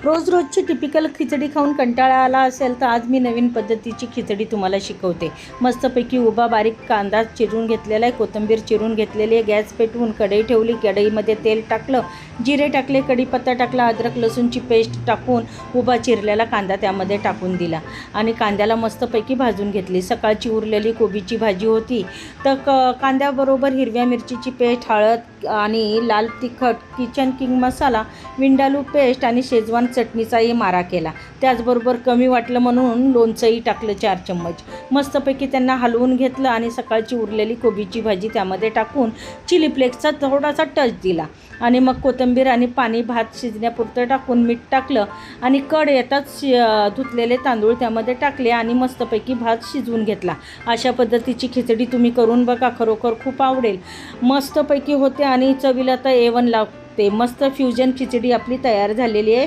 रोज रोजची टिपिकल खिचडी खाऊन कंटाळा आला असेल तर आज मी नवीन पद्धतीची खिचडी तुम्हाला शिकवते. मस्तपैकी उभा बारीक कांदा चिरून घेतलेला आहे, कोथिंबीर चिरून घेतलेली आहे. गॅस पेटवून कढई ठेवली. कढईमध्ये तेल टाकलं, जिरे टाकले, कढीपत्ता टाकला, अद्रक लसूणची पेस्ट टाकून उभा चिरलेला कांदा त्यामध्ये टाकून दिला आणि कांद्याला मस्तपैकी भाजून घेतली. सकाळची उरलेली कोबीची भाजी होती तर कांद्याबरोबर हिरव्या मिरचीची पेस्ट, हळद आणि लाल तिखट, किचन किंग मसाला, विंडालू पेस्ट आणि शेजवान चटणीचाही मारा केला. त्याचबरोबर कमी वाटलं म्हणून लोणचंही टाकलं 4 चम्मच. मस्तपैकी त्यांना हलवून घेतलं आणि सकाळची उरलेली कोबीची भाजी त्यामध्ये टाकून चिली फ्लेक्सचा थोडासा टच दिला आणि मग कोथिंबीर आणि पाणी भात शिजण्यापुरतं टाकून मीठ टाकलं आणि कढ येताच धुतलेले तांदूळ त्यामध्ये टाकले आणि मस्तपैकी भात शिजवून घेतला. अशा पद्धतीची खिचडी तुम्ही करून बघा, खरोखर खूप आवडेल. मस्तपैकी होते आणि चवीला तर A1 लागते. मस्त फ्युजन खिचडी आपली तयार झालेली आहे.